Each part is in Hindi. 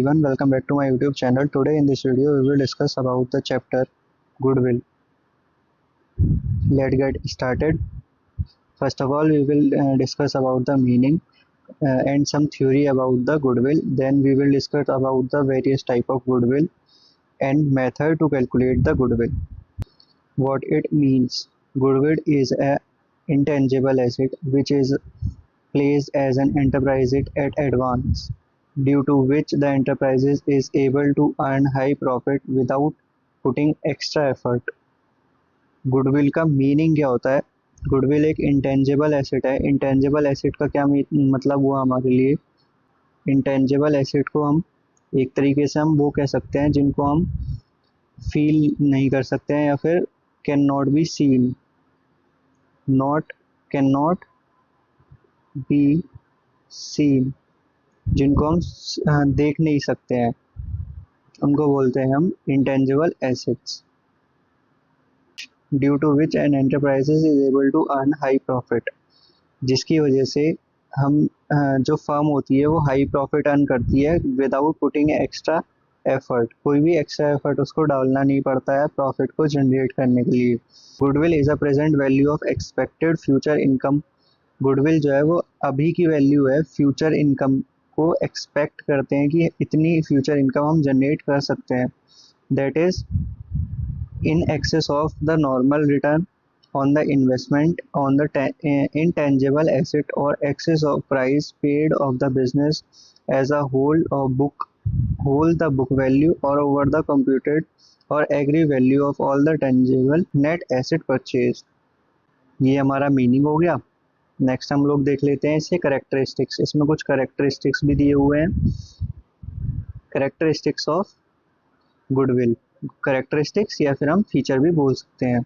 everyone, welcome back to my YouTube channel. Today in this video we will discuss about the chapter Goodwill. Let's get started. First of all, we will discuss about the meaning and some theory about the goodwill. Then we will discuss about the various type of goodwill and method to calculate the goodwill. What it means. Goodwill is a intangible asset which is placed as an enterprise at advance, due to which the enterprise is able to earn high profit without putting extra effort. Goodwill का मीनिंग क्या होता है? गुडविल एक इंटेंजिबल एसेट है। इंटेंजिबल एसेट का क्या मतलब हुआ हमारे लिए? इंटेंजिबल एसेट को हम एक तरीके से हम वो कह सकते हैं जिनको हम फील नहीं कर सकते हैं या फिर can not be seen, can not be seen, जिनको हम देख नहीं सकते हैं, उनको बोलते हैं हम intangible assets. Due to which an enterprises is able to earn high profit, जिसकी वजह से हम जो फर्म होती है वो हाई प्रॉफिट अर्न करती है विदाउट पुटिंग एक्स्ट्रा एफर्ट। कोई भी एक्स्ट्रा एफर्ट उसको डालना नहीं पड़ता है प्रॉफिट को जनरेट करने के लिए। Goodwill is a present value of expected future income. Goodwill जो है वो अभी की वैल्यू है, फ्यूचर इनकम को एक्सपेक्ट करते हैं कि इतनी फ्यूचर इनकम हम जनरेट कर सकते हैं। That is in excess of the normal return on the investment on the intangible asset or excess of price paid of the business as a whole the book value or over the computed or agri value of all the tangible net asset purchased। ये हमारा मीनिंग हो गया। नेक्स्ट हम लोग देख लेते हैं इसके करेक्टरिस्टिक्स। इसमें कुछ करेक्टरिस्टिक्स भी दिए हुए हैं। करेक्टरिस्टिक्स ऑफ गुडविल, करेक्टरिस्टिक्स या फिर हम फीचर भी बोल सकते हैं।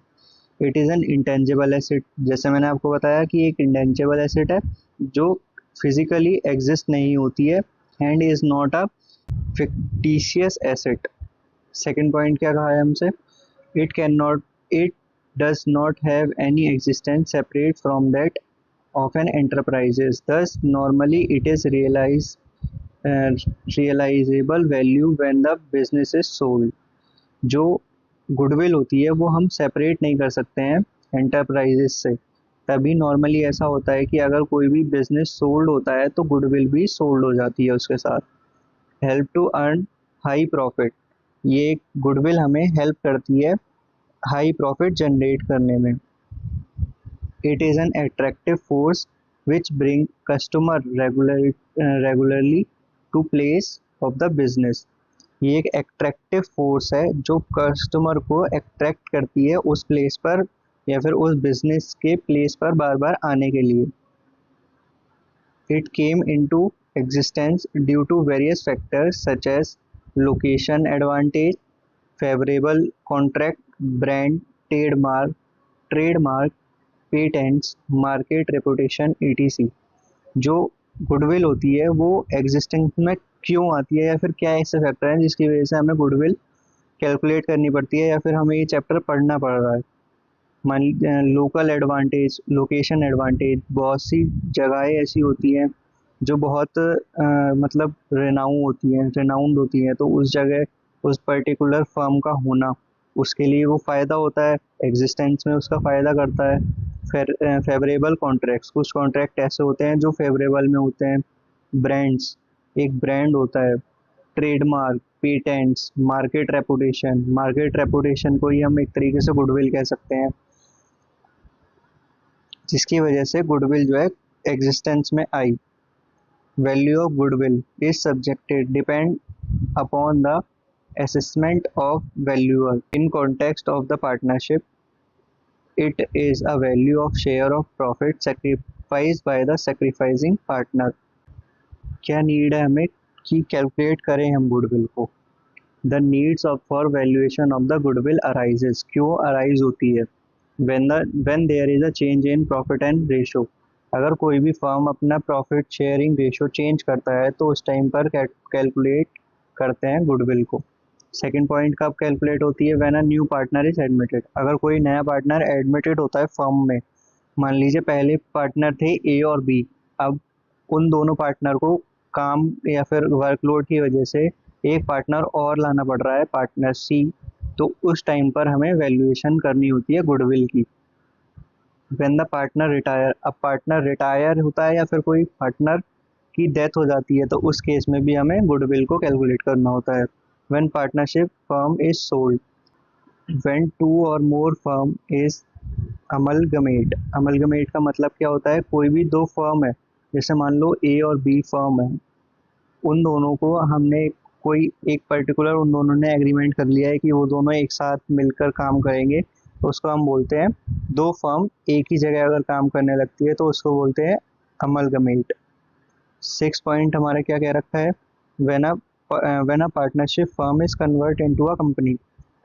It is N intangible asset, जैसे मैंने आपको बताया कि एक इंटेंजिबल एसेट है जो फिजिकली एग्जिस्ट नहीं होती है and is not a fictitious asset. Second point क्या कहा है हमसे? It does not have any existence separate from that of an enterprises, thus normally it is realizable value when the business is sold। जो गुडविल होती है वो हम सेपरेट नहीं कर सकते हैं एंटरप्राइजेस से। तभी नॉर्मली ऐसा होता है कि अगर कोई भी बिजनेस सोल्ड होता है तो गुडविल भी सोल्ड हो जाती है उसके साथ। Help to earn high profit, ये गुडविल हमें हेल्प करती है हाई प्रॉफिट जनरेट करने में। It is an attractive force which bring customer regularly to place of the business. ये एक एट्रैक्टिव फोर्स है जो कस्टमर को एट्रैक्ट करती है उस प्लेस पर या फिर उस बिजनेस के प्लेस पर बार बार आने के लिए। It came into existence due to various factors such as location advantage, favourable contract, brand, trademark, patents, market reputation etc। जो गुडविल होती है वो एग्जिस्टेंस में क्यों आती है या फिर क्या ऐसे फैक्टर हैं जिसकी वजह से हमें गुडविल कैलकुलेट करनी पड़ती है या फिर हमें ये चैप्टर पढ़ना पड़ रहा है। मान लोकल एडवांटेज, लोकेशन एडवांटेज, बहुत सी जगहें ऐसी होती हैं जो बहुत मतलब रेनाउंड होती हैं, तो उस जगह उस पर्टिकुलर फर्म का होना उसके लिए वो फ़ायदा होता है, एग्जिस्टेंस में उसका फ़ायदा करता है। फेवरेबल कॉन्ट्रैक्ट्स, कुछ कॉन्ट्रैक्ट ऐसे होते हैं जो फेवरेबल में होते हैं। ब्रांड्स, एक ब्रांड होता है। ट्रेडमार्क, पेटेंट्स, मार्केट रेपुटेशन को ही हम एक तरीके से गुडविल कह सकते हैं, जिसकी वजह से गुडविल जो है एग्जिस्टेंस में आई। Value of goodwill is subjected depend upon the assessment of valuer in context of the partnership। It is a value of share of profit sacrificed by the sacrificing partner। क्या नीड है हमें कि कैलकुलेट करें हम गुडविल को? The needs of for valuation of the goodwill arises, क्यों अराइज होती है? when there is a change in profit and ratio। अगर कोई भी फर्म अपना प्रॉफिट शेयरिंग रेशो चेंज करता है तो उस टाइम पर कैलकुलेट करते हैं गुडविल को। सेकेंड पॉइंट कब कैलकुलेट होती है? When a new partner is admitted. अगर कोई नया पार्टनर एडमिटेड होता है फर्म में, मान लीजिए पहले पार्टनर थे ए और बी, अब उन दोनों पार्टनर को काम या फिर वर्कलोड की वजह से एक पार्टनर और लाना पड़ रहा है, पार्टनर सी, तो उस टाइम पर हमें वैल्यूएशन करनी होती है गुडविल की। व्हेन द पार्टनर रिटायर, अब पार्टनर रिटायर होता है या फिर कोई पार्टनर की डेथ हो जाती है, तो उस केस में भी हमें गुडविल को कैलकुलेट करना होता है। When partnership firm is sold, when two or more firm is amalgamate. Amalgamate का मतलब क्या होता है, कोई भी दो फर्म है, जैसे मान लो ए और बी फर्म है, उन दोनों को हमने कोई एक पर्टिकुलर, उन दोनों ने एग्रीमेंट कर लिया है कि वो दोनों एक साथ मिलकर काम करेंगे, तो उसको हम बोलते हैं, दो फर्म एक ही जगह अगर काम करने लगती है तो उसको बोलते हैं अमलगमेट। 6 पॉइंट हमारा क्या कह रखा है, when a partnership firm is convert into a company.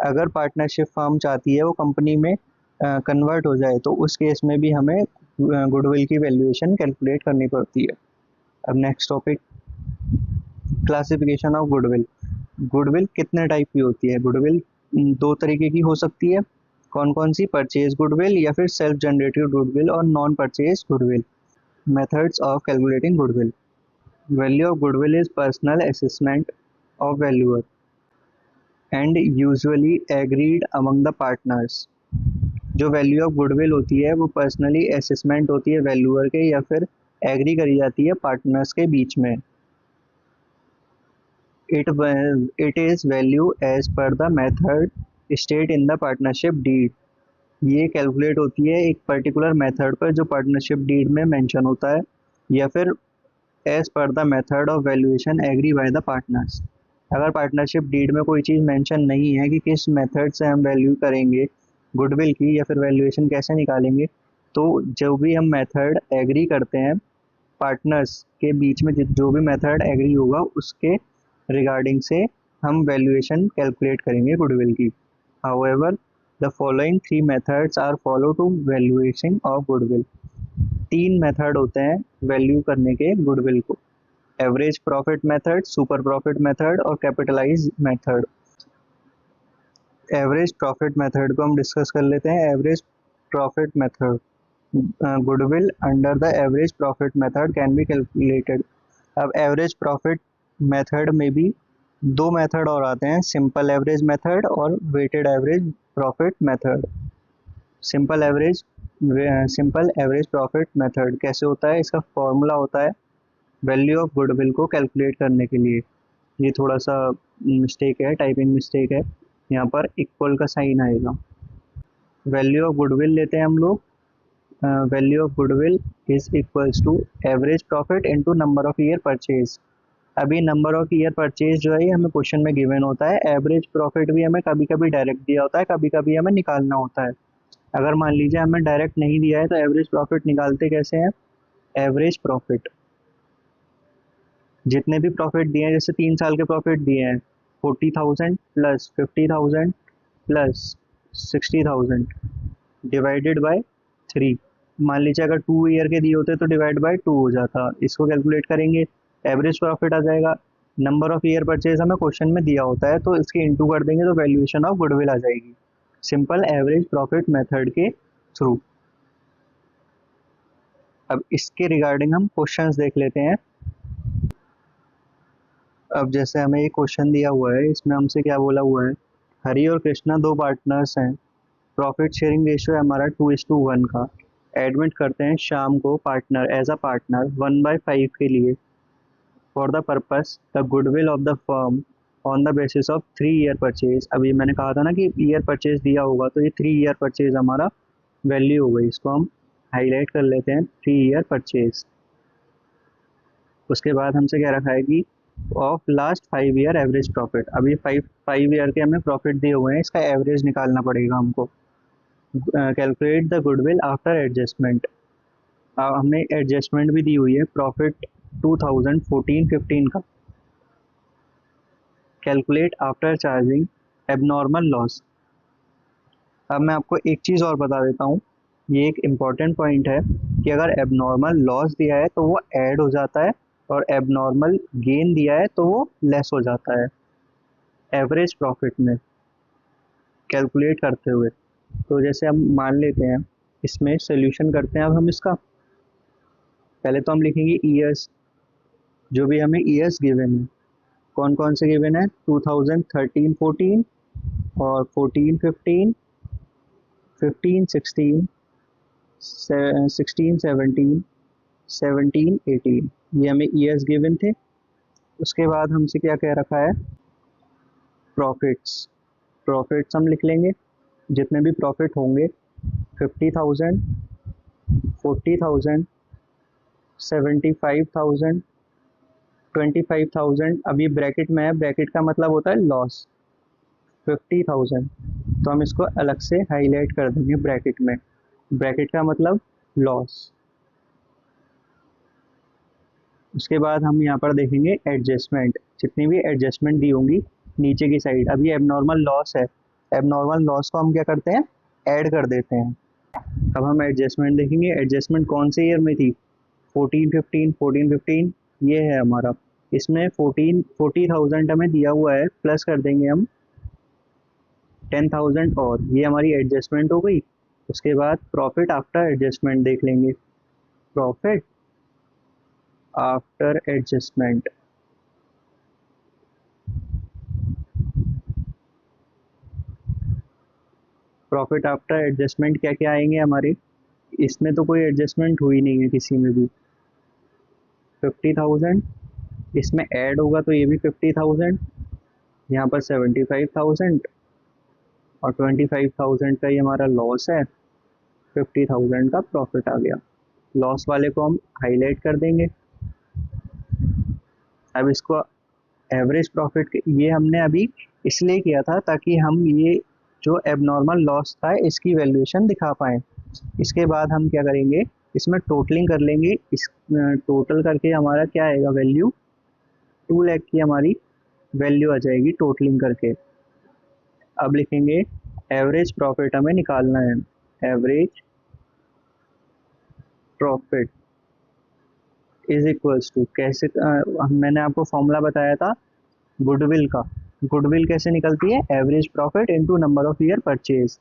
अगर पार्टनरशिप फर्म चाहती है वो कंपनी में कन्वर्ट हो जाए, तो उस केस में भी हमें गुडविल की वैल्यूएशन कैलकुलेट करनी पड़ती है। अब next topic, classification of goodwill. Goodwill कितने टाइप की होती है? गुडविल दो तरीके की हो सकती है। कौन कौन सी? परचेज गुडविल या फिर सेल्फ जनरेटेड गुडविल और non purchase goodwill. Methods of calculating goodwill. Value of goodwill is personal assessment of valuer and usually agreed among the partners. जो वैल्यू ऑफ गुडविल होती है वो पर्सनली असेसमेंट होती है वैल्यूअर के, या फिर एग्री करी जाती है पार्टनर्स के बीच में। It is value as per the method state in the partnership deed। ये कैलकुलेट होती है एक पर्टिकुलर मेथड पर जो पार्टनरशिप डीड में मेंशन होता है, या फिर as per the method of valuation agree by the partners. अगर पार्टनरशिप डीड में कोई चीज़ मेंशन नहीं है कि किस मेथड से हम वैल्यू करेंगे गुडविल की, या फिर वैल्यूएशन कैसे निकालेंगे, तो जो भी हम मेथड एग्री करते हैं पार्टनर्स के बीच में, जो भी मेथड एग्री होगा उसके रिगार्डिंग से हम वैल्यूएशन कैलकुलेट करेंगे गुडविल की। However the following three methods are follow to valuation of goodwill. तीन मेथड होते हैं वैल्यू करने के गुडविल को, average profit method, super profit method और capitalise method. Average profit method को हम डिस्कस कर लेते हैं। Average profit method, goodwill under the average profit method can be calculated. अब एवरेज प्रॉफिट मेथड में भी दो मेथड और आते हैं, सिंपल एवरेज मेथड और weighted average profit method. Simple average profit method कैसे होता है? इसका फॉर्मूला होता है वैल्यू ऑफ गुडविल को कैलकुलेट करने के लिए, ये थोड़ा सा मिस्टेक है, टाइपिंग मिस्टेक है, यहाँ पर इक्वल का साइन आएगा। वैल्यू ऑफ गुडविल लेते हैं हम लोग, value of goodwill is equals to average profit into number of year purchase. अभी नंबर ऑफ ईयर परचेज जो है ये हमें क्वेश्चन में गिवन होता है। एवरेज प्रॉफिट भी हमें कभी कभी डायरेक्ट दिया होता है, कभी कभी हमें निकालना होता है। अगर मान लीजिए हमें डायरेक्ट नहीं दिया है तो एवरेज प्रॉफिट निकालते कैसे हैं? एवरेज प्रॉफिट, जितने भी प्रॉफिट दिए हैं, जैसे 3 साल के प्रॉफिट दिए हैं, 40,000 प्लस 50,000 प्लस 60,000 डिवाइडेड बाय 3। मान लीजिए अगर 2 ईयर के दिए होते तो डिवाइड बाय 2 हो जाता, इसको कैलकुलेट करेंगे, एवरेज प्रॉफिट आ जाएगा। नंबर ऑफ ईयर परचेज हमें क्वेश्चन में दिया होता है, तो इसके इंटू कर देंगे तो वैल्यूएशन ऑफ गुडविल आ जाएगी, सिंपल एवरेज प्रॉफिट मेथड के थ्रू। अब इसके रिगार्डिंग हम क्वेश्चंस देख लेते हैं। अब जैसे हमें एक क्वेश्चन दिया हुआ है, इसमें हमसे क्या बोला हुआ है, हरी और कृष्णा दो पार्टनर्स हैं, प्रॉफिट शेयरिंग रेशियो है हमारा 2:1 का। एडमिट करते हैं शाम को पार्टनर एज अ पार्टनर 1/5 के लिए, for the purpose the goodwill of the firm on the basis of 3 year purchase. अभी मैंने कहा था ना कि ईयर परचेज दिया होगा, तो ये 3 ईयर परचेज हमारा वैल्यू हो गई, इसको हम हाईलाइट कर लेते हैं 3 ईयर परचेज। उसके बाद हमसे क्या रखा है कि of last 5 year average profit. अभी 5 ईयर के हमें प्रॉफिट दिए हुए हैं, इसका एवरेज निकालना पड़ेगा हमको। Calculate the goodwill after adjustment. हमें एडजस्टमेंट भी दी हुई है प्रॉफिट 2014-15 का। Calculate after charging abnormal loss. अब मैं आपको एक चीज़ और बता देता हूँ, ये एक इम्पॉर्टेंट पॉइंट है कि अगर एबनॉर्मल लॉस दिया है तो वो ऐड हो जाता है, और एबनॉर्मल गेन दिया है तो वो लेस हो जाता है एवरेज प्रॉफिट में कैलकुलेट करते हुए। तो जैसे हम मान लेते हैं, इसमें सोल्यूशन करते हैं। अब हम इसका पहले तो हम लिखेंगे ईयर्स, जो भी हमें ईयर्स गिवन है, कौन कौन से गिवन है, 2013-14 और 14-15, 15-16, 16-17, 17-18, ये हमें ईयर्स गिवन थे। उसके बाद हमसे क्या कह रखा है, प्रॉफिट्स। प्रॉफिट्स हम लिख लेंगे, जितने भी प्रॉफिट होंगे, 50,000, 40,000, 75,000, 25,000। अभी ब्रैकेट में है, ब्रैकेट का मतलब होता है लॉस। 50,000 तो हम इसको अलग से हाईलाइट कर देंगे ब्रैकेट में, ब्रैकेट का मतलब लॉस। उसके बाद हम यहाँ पर देखेंगे एडजस्टमेंट, जितनी भी एडजस्टमेंट दी होंगी नीचे की साइड। अभी एबनॉर्मल लॉस है, एबनॉर्मल लॉस को हम क्या करते हैं, ऐड कर देते हैं। अब हम एडजस्टमेंट देखेंगे, एडजस्टमेंट कौन से ईयर में थी, 14-15, 14-15 ये है हमारा। इसमें 40,000 हमें दिया हुआ है, प्लस कर देंगे हम 10,000 और, ये हमारी एडजस्टमेंट हो गई। उसके बाद प्रॉफिट आफ्टर एडजस्टमेंट देख लेंगे, profit after adjustment. Profit after adjustment क्या क्या आएंगे हमारे, इसमें तो कोई एडजस्टमेंट हुई नहीं है किसी में भी। 50,000 इसमें ऐड होगा तो ये भी 50,000, यहाँ पर 75,000 और 25,000 का ये हमारा लॉस है, 50,000 का प्रॉफिट आ गया। लॉस वाले को हम हाईलाइट कर देंगे। अब इसको एवरेज प्रॉफिट, ये हमने अभी इसलिए किया था ताकि हम ये जो एबनॉर्मल लॉस था इसकी वैल्यूएशन दिखा पाएँ। इसके बाद हम क्या करेंगे, इसमें टोटलिंग कर लेंगे। इस टोटल करके हमारा क्या आएगा वैल्यू, 2 लाख की हमारी वैल्यू आ जाएगी टोटलिंग करके। अब लिखेंगे एवरेज प्रॉफिट हमें निकालना है, average profit is equals to, कैसे मैंने आपको फॉर्मूला बताया था गुडविल का। गुडविल कैसे निकलती है, average profit into number of year purchase.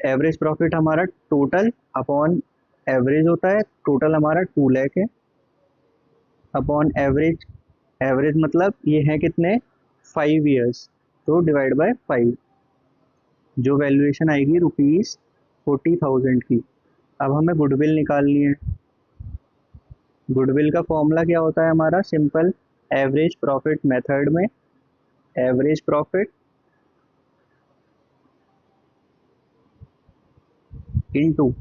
Average profit हमारा टोटल अपॉन एवरेज होता है, टोटल हमारा 2 लाख है, अपॉन एवरेज, एवरेज मतलब ये है कितने, 5 ईयर्स, तो डिवाइड बाय 5, जो वैल्यूएशन आएगी ₹40,000 की। अब हमें गुडविल निकालनी है। गुडविल का फॉर्मूला क्या होता है हमारा, सिंपल, एवरेज प्रॉफिट मेथड में average profit into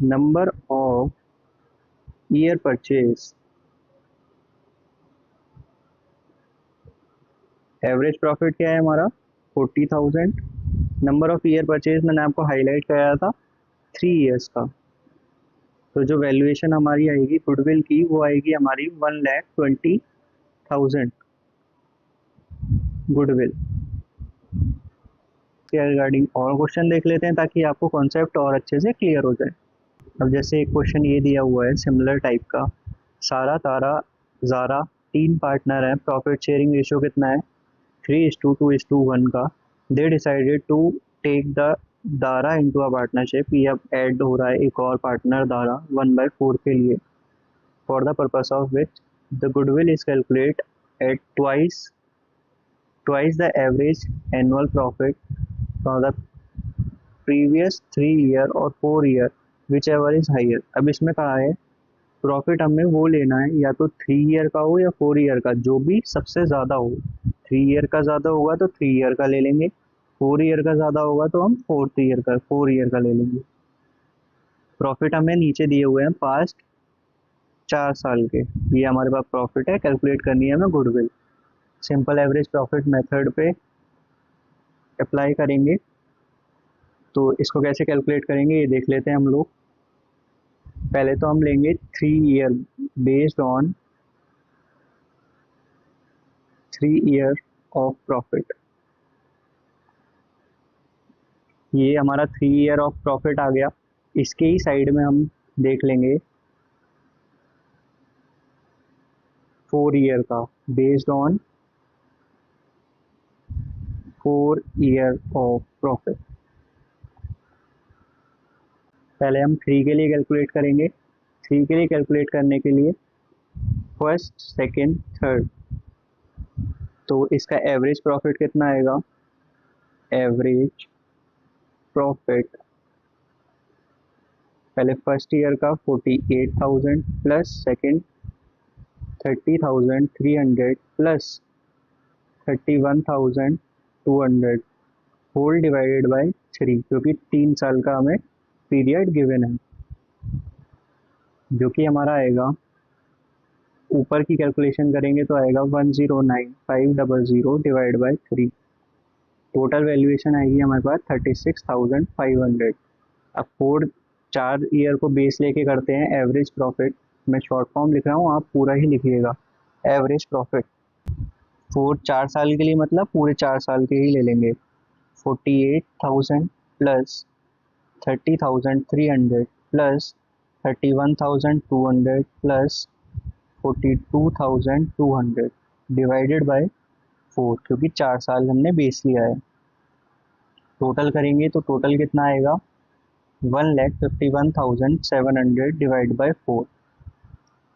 number of year purchase. Average profit क्या है हमारा 40,000, नंबर ऑफ ईयर परचेज मैंने आपको हाईलाइट कराया था 3 ईयर्स का। तो जो वैल्यूएशन हमारी आएगी गुडविल की वो आएगी हमारी 1,20,000 गुडविल के रिगार्डिंग। और क्वेश्चन देख लेते हैं ताकि आपको कॉन्सेप्ट और अच्छे से क्लियर हो जाए। अब जैसे एक क्वेश्चन ये दिया हुआ है सिमिलर टाइप का, सारा, तारा, ज़ारा 3 पार्टनर हैं, प्रॉफिट शेयरिंग रेशियो कितना है 3:2:1 का। They decided to take the Dara into a partnership, ये अब ऐड हो रहा है एक और पार्टनर दारा 1/4 के लिए, for the purpose of which the goodwill is calculate at twice the average annual profit from the previous 3 year और 4 year whichever is higher. अब इसमें कहा है प्रॉफिट हमें वो लेना है या तो 3 ईयर का हो या 4 ईयर का, जो भी सबसे ज़्यादा हो। 3 ईयर का ज़्यादा होगा तो 3 ईयर का ले लेंगे, 4 ईयर का ज़्यादा होगा तो हम 4 ईयर का ले लेंगे। प्रॉफिट हमें नीचे दिए हुए हैं पास्ट 4 साल के, ये हमारे पास प्रॉफिट है, कैलकुलेट करनी है हमें goodwill. Simple average profit method पे अप्लाई करेंगे, तो इसको कैसे कैलकुलेट करेंगे ये देख लेते हैं हम लोग। पहले तो हम लेंगे 3 year, based on 3 year of profit. ये हमारा 3 ईयर ऑफ प्रॉफिट आ गया। इसके ही साइड में हम देख लेंगे 4 ईयर का, based on 4 year of profit. पहले हम 3 के लिए कैलकुलेट करेंगे। 3 के लिए कैलकुलेट करने के लिए फर्स्ट, सेकेंड, थर्ड तो इसका एवरेज प्रॉफिट कितना आएगा? एवरेज प्रॉफिट पहले फर्स्ट ईयर का 48,000 plus second 30,300 plus 31,200 whole divided by 3, क्योंकि 3 साल का हमें पीरियड गिवन है, जो कि हमारा आएगा, ऊपर की कैलकुलेशन करेंगे तो आएगा 109,500 डिवाइड बाय 3। टोटल वैल्यूएशन आएगी हमारे पास 36,500। अब 4 ईयर को बेस लेके करते हैं एवरेज प्रॉफिट। मैं शॉर्ट फॉर्म लिख रहा हूँ, आप पूरा ही लिखिएगा। एवरेज प्रॉफिट 4 साल के लिए मतलब पूरे 4 साल के ही ले लेंगे। 48,000 plus 30,300 plus 31,200 plus 42,200 divided by 4, क्योंकि 4 साल हमने बेस लिया है। टोटल करेंगे तो टोटल कितना आएगा? 1,51,700 डिवाइड बाय 4।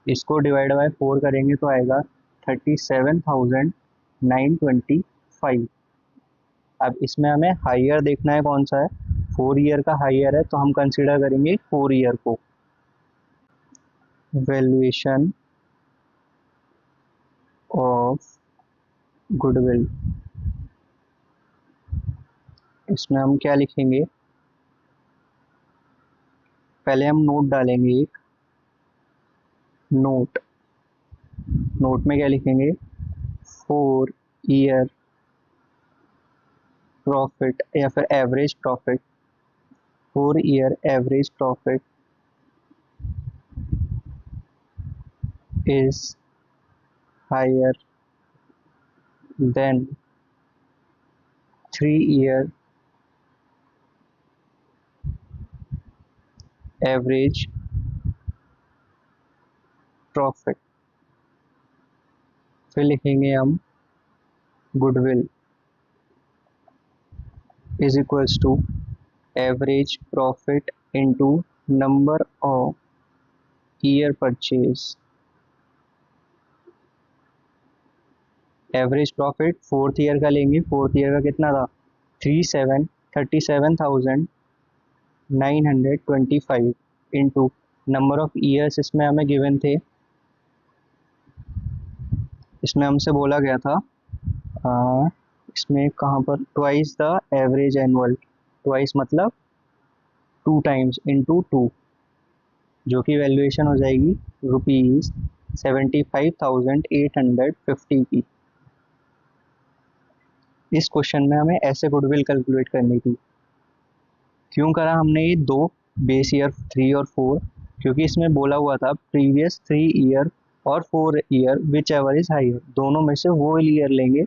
इसको डिवाइड बाय 4 करेंगे तो आएगा 37,925। अब इसमें हमें हायर देखना है, कौन सा है? 4 ईयर का हायर है, तो हम कंसिडर करेंगे 4 ईयर को। वैल्यूएशन ऑफ गुडविल, इसमें हम क्या लिखेंगे? पहले हम नोट डालेंगे, एक नोट में क्या लिखेंगे? 4 ईयर प्रॉफिट या फिर average profit, 4 year average profit is higher than 3 year average profit. फिर लिखेंगे हम goodwill is equals to average profit into number of year purchase. Average profit 4th year का लेंगे, 4th ईयर का कितना था? 37,925 इंटू नंबर ऑफ ईयर्स, इसमें हमें गिवन थे, इसमें हमसे बोला गया था इसमें कहाँ पर? Twice the average annual, twice मतलब 2 टाइम्स इंटू 2, जो कि वैल्यूएशन हो जाएगी ₹75,850 की। इस क्वेश्चन में हमें ऐसे गुडविल कैलकुलेट करनी थी। क्यों करा हमने ये दो, बेस ईयर 3 और 4? क्योंकि इसमें बोला हुआ था प्रीवियस 3 ईयर और 4 year whichever is higher, दोनों में से वो ईयर लेंगे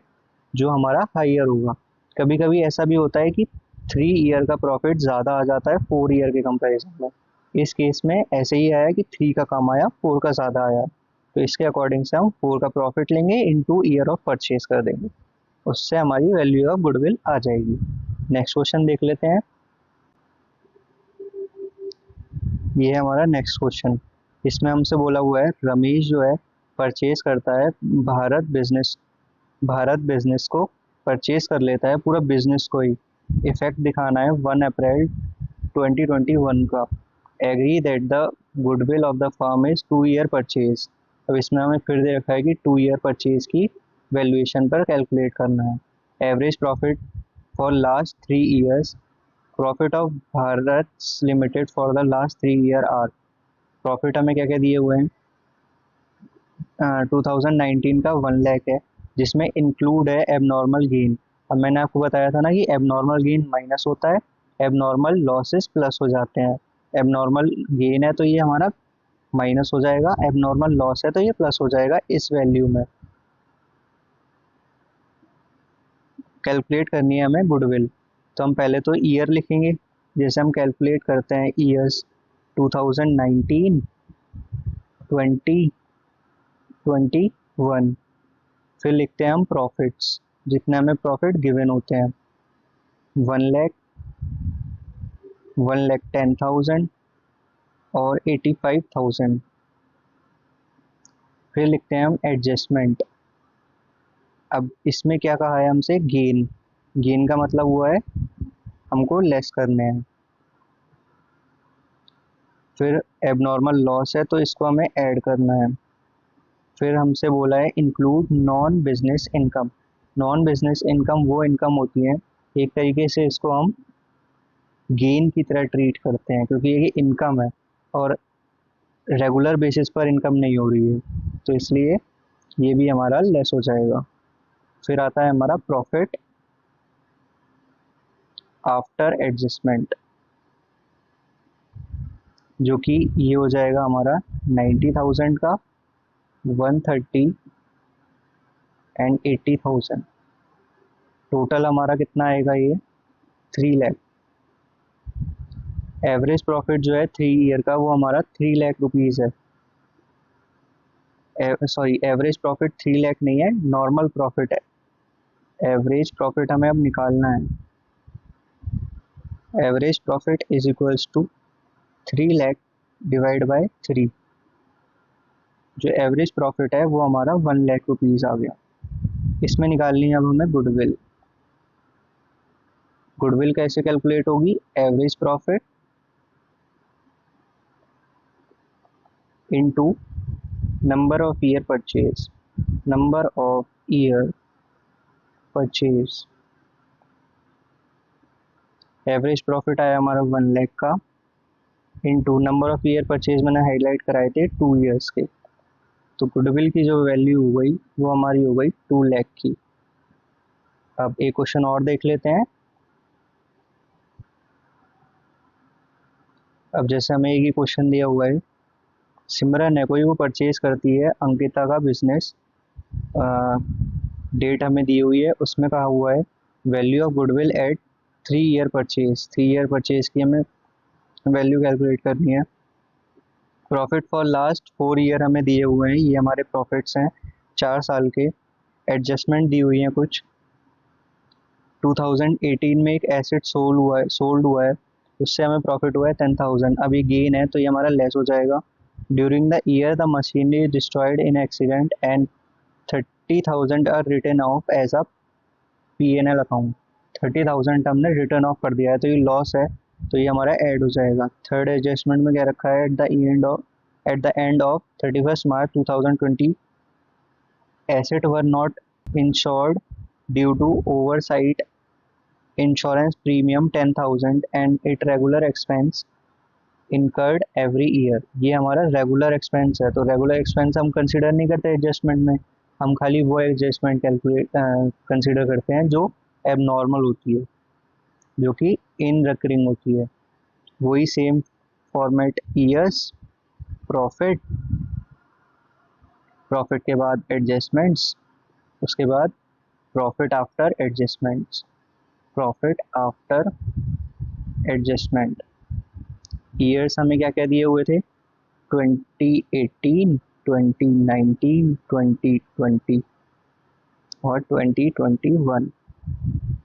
जो हमारा हाइयर होगा। कभी कभी ऐसा भी होता है कि 3 ईयर का प्रॉफिट ज़्यादा आ जाता है 4 ईयर के कंपैरिजन में। इस केस में ऐसे ही आया कि 3 का कम आया, 4 का ज़्यादा आया, तो इसके अकॉर्डिंग से हम 4 का प्रॉफिट लेंगे इनटू ईयर ऑफ परचेज कर देंगे, उससे हमारी वैल्यू ऑफ गुडविल आ जाएगी। नेक्स्ट क्वेश्चन देख लेते हैं। ये है हमारा नेक्स्ट क्वेश्चन। इसमें हमसे बोला हुआ है रमेश जो है परचेज करता है भारत बिजनेस को परचेज कर लेता है, पूरा बिजनेस को ही। इफेक्ट दिखाना है 1 अप्रैल 2021 का। Agree that the goodwill of the firm is 2 year purchase. अब इसमें हमें फिर दे रखा है कि 2 ईयर परचेज की वैल्यूएशन पर कैलकुलेट करना है। Average profit for last 3 years, profit of Bharat limited for the last 3 year are. Profit हमें क्या क्या दिए हुए हैं? 2019 का 1 लाख है, जिसमें इंक्लूड है एबनॉर्मल गेन। अब मैंने आपको बताया था ना कि एबनॉर्मल गेन माइनस होता है, एबनॉर्मल लॉसेस प्लस हो जाते हैं। एबनॉर्मल गेन है तो ये हमारा माइनस हो जाएगा, एबनॉर्मल लॉस है तो ये प्लस हो जाएगा इस वैल्यू में। कैलकुलेट करनी है हमें गुडविल, तो हम पहले तो ईयर लिखेंगे, जैसे हम कैलकुलेट करते हैं ईयर्स 2019, 20, 21। फिर लिखते हैं हम प्रॉफिट्स, जितने हमें प्रॉफिट गिवन होते हैं, 1 लाख, 1,10,000 और 85,000। फिर लिखते हैं हम एडजस्टमेंट, अब इसमें क्या कहा है हमसे, गेन। गेन का मतलब हुआ है हमको लेस करने हैं। फिर एबनॉर्मल लॉस है तो इसको हमें ऐड करना है। फिर हमसे बोला है include non business income. Non business income वो इनकम होती है, एक तरीके से इसको हम गेन की तरह ट्रीट करते हैं, क्योंकि ये इनकम है और रेगुलर बेसिस पर इनकम नहीं हो रही है, तो इसलिए ये भी हमारा लेस हो जाएगा। फिर आता है हमारा प्रॉफिट आफ्टर एडजस्टमेंट, जो कि ये हो जाएगा हमारा 90,000 का, 130 एंड 80,000। टोटल हमारा कितना आएगा ये, 3 लाख। एवरेज प्रॉफिट जो है 3 ईयर का वो हमारा 3 लाख रुपीज़ है। सॉरी, एवरेज प्रॉफिट 3 लाख नहीं है, नॉर्मल प्रॉफिट है। एवरेज प्रॉफिट हमें अब निकालना है। Average profit is equals to 3 lakh divide by 3। जो एवरेज प्रॉफिट है वो हमारा 1 लाख रुपीज़ आ गया। इसमें निकालनी है अब हमें गुडविल। गुडविल कैसे कैलकुलेट होगी, average profit into number of year purchase. Number of year purchase, average profit आया हमारा 1 लाख का, into number of year purchase मैंने हाईलाइट कराए थे 2 ईयर्स के। तो गुडविल की जो वैल्यू हो गई वो हमारी हो गई 2 लाख की। अब एक क्वेश्चन और देख लेते हैं। अब जैसे हमें एक ही क्वेश्चन दिया हुआ है, सिमरन है कोई, वो परचेज करती है अंकिता का बिजनेस, डेट हमें दी हुई है, उसमें कहा हुआ है value of goodwill at 3 year purchase. 3 year purchase की हमें वैल्यू कैलकुलेट करनी है। प्रॉफिट फॉर लास्ट 4 ईयर हमें दिए हुए हैं, ये हमारे प्रॉफिट्स हैं 4 साल के। एडजस्टमेंट दी हुई हैं कुछ। 2018 में एक एसेट सोल्ड हुआ है, उससे हमें प्रॉफिट हुआ है 10,000। अभी गेन है तो ये हमारा लेस हो जाएगा। During the year the machinery destroyed in accident and 30,000 are return of as a P&L account. 30,000 हमने रिटर्न ऑफ कर दिया है तो ये लॉस है, तो ये हमारा ऐड हो जाएगा। थर्ड एडजस्टमेंट में क्या रखा है, at the end of 31 March 2020 asset were not insured due to oversight, insurance premium 10,000 and it regular expense incurred every year. ये हमारा रेगुलर एक्सपेंस है, तो रेगुलर एक्सपेंस हम कंसिडर नहीं करते एडजस्टमेंट में, हम खाली वो एडजस्टमेंट कैलकुलेट कंसिडर करते हैं जो एबनॉर्मल होती है, जो कि इन रिकरिंग होती है। वही same format, years, profit, profit के बाद एडजस्टमेंट्स, उसके बाद profit after adjustments, profit after adjustment. Years हमें क्या क्या दिए हुए थे, 2018, 2019, 2020 और 2021।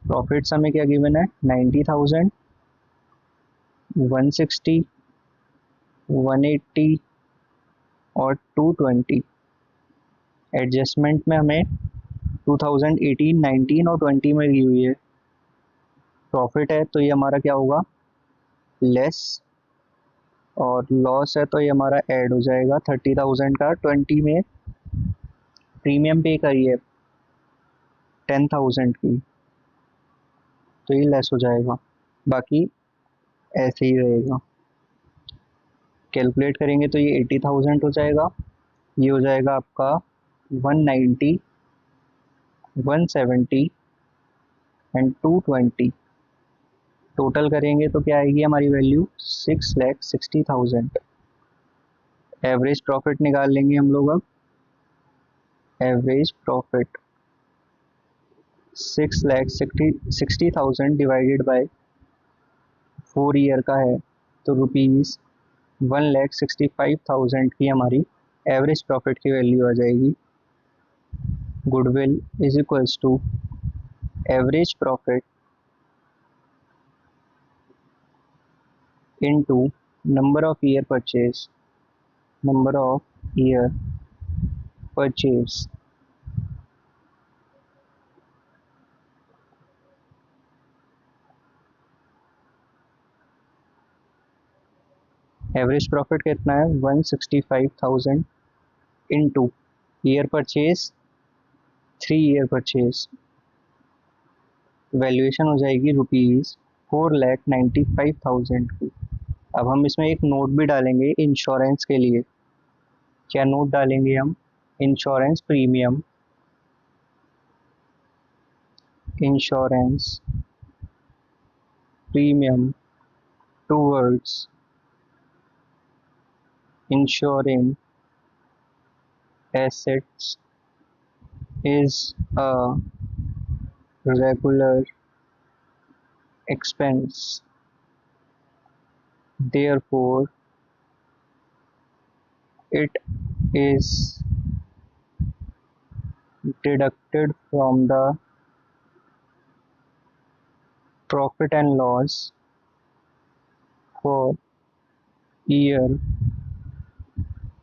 प्रॉफिट्स हमें क्या गिवन है, 90,000, 160, 180 और 220। एडजस्टमेंट में हमें 2018, 19 और 20 में दी हुई है। प्रॉफिट है तो ये हमारा क्या होगा, लेस, और लॉस है तो ये हमारा ऐड हो जाएगा। 30,000 का 20 में प्रीमियम पे करिए 10,000 की, तो ये लेस हो जाएगा, बाकी ऐसे ही रहेगा। कैलकुलेट करेंगे तो ये 80,000 हो जाएगा, ये हो जाएगा आपका 190, 170 एंड 220। टोटल करेंगे तो क्या आएगी हमारी वैल्यू, 6,60,000। एवरेज प्रॉफिट निकाल लेंगे हम लोग अब। Average profit 6,60,000 divided by 4 year का है, तो रुपीज़ 1,65,000 की हमारी एवरेज प्रॉफिट की वैल्यू आ जाएगी। Goodwill is equals to average profit into number of year purchase, number of year purchase average profit कितना है 165,000 into year purchase 3 year purchase, valuation हो जाएगी ₹4,95,000 की। अब हम इसमें एक नोट भी डालेंगे इंश्योरेंस के लिए। क्या नोट डालेंगे हम? Insurance premium, insurance premium towards ensuring assets is a regular expense. Therefore, it is deducted from the profit and loss for year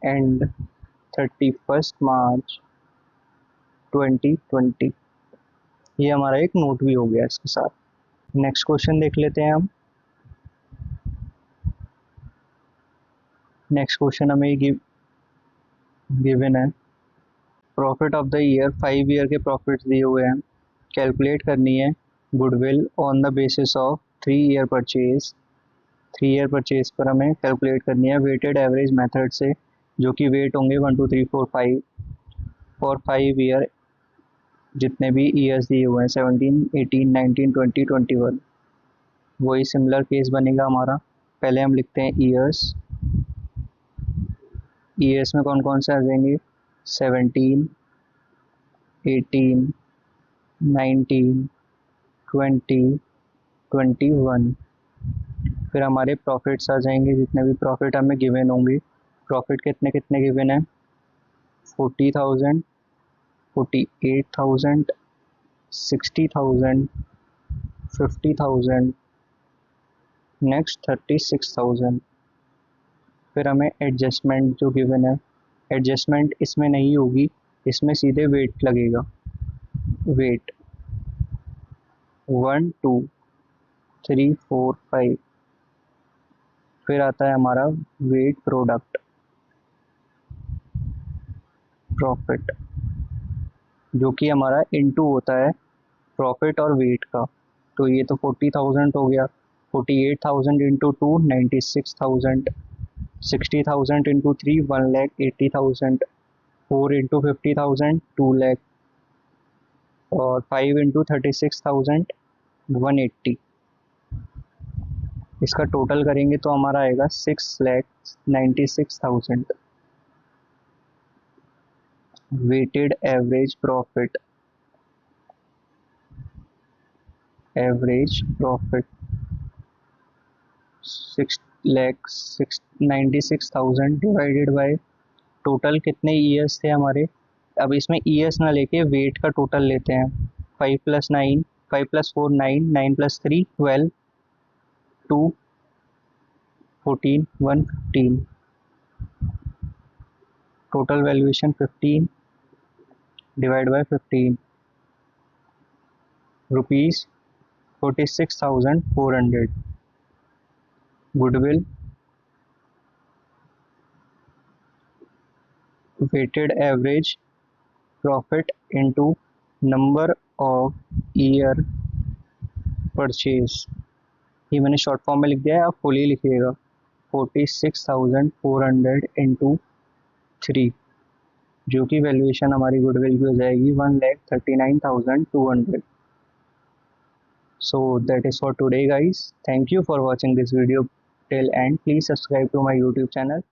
end 31st March 2020। ये हमारा एक नोट भी हो गया इसके साथ। नेक्स्ट क्वेश्चन देख लेते हैं हम। नेक्स्ट क्वेश्चन हमें गिवन है profit of the year, 5 year के प्रॉफिट्स दिए हुए हैं। कैलकुलेट करनी है goodwill on the basis of 3 year purchase. 3 year purchase पर हमें कैलकुलेट करनी है वेटेड एवरेज मेथड से, जो कि वेट होंगे 1 2 3 4 5 फॉर 5 ईयर, जितने भी ईयर्स दिए हुए हैं 17 18 19 20 21। वही सिमिलर केस बनेगा हमारा। पहले हम लिखते हैं ईयर्स। ईयर्स में कौन कौन से आ जाएंगे? 17 18 19 20 21। फिर हमारे प्रॉफिट्स आ जाएंगे, जितने भी प्रॉफिट हमें गिवन होंगे। प्रॉफिट कितने कितने गिवन है? 40,000, 48,000, 60,000, 50,000, नेक्स्ट 36,000। फिर हमें एडजस्टमेंट जो गिवन है, एडजस्टमेंट इसमें नहीं होगी, इसमें सीधे वेट लगेगा। वेट 1 2 3 4 5। फिर आता है हमारा वेट प्रोडक्ट प्रॉफिट, जो कि हमारा इनटू होता है प्रॉफिट और वेट का। तो ये तो 40,000 हो गया। 48,000 इंटू 2 96,000, 60,000 इंटू 3 1,80,000, 4 इंटू 50,000 2 लाख, और 5 इंटू 36,000 180। इसका टोटल करेंगे तो हमारा आएगा 6,96,000। Weighted average profit, average profit 6,96,000 divided by total कितने ईयर्स थे हमारे। अब इसमें ईयर्स ना लेके वेट का टोटल लेते हैं। 5 + 9, 5 + 4 9, 9 + 3 12, 2 14 1 15। Total valuation 15 divide by 15, rupees 46,400। Goodwill weighted average profit into number of year purchase, ये मैंने शॉर्ट फॉर्म में लिख दिया है, आप फुली लिखिएगा। 46,400 इंटू 3, जो कि वैल्यूएशन हमारी गुडविल की हो जाएगी 1,39,200। So that is for today guys. Thank you for watching this video till end. Please subscribe to my YouTube channel.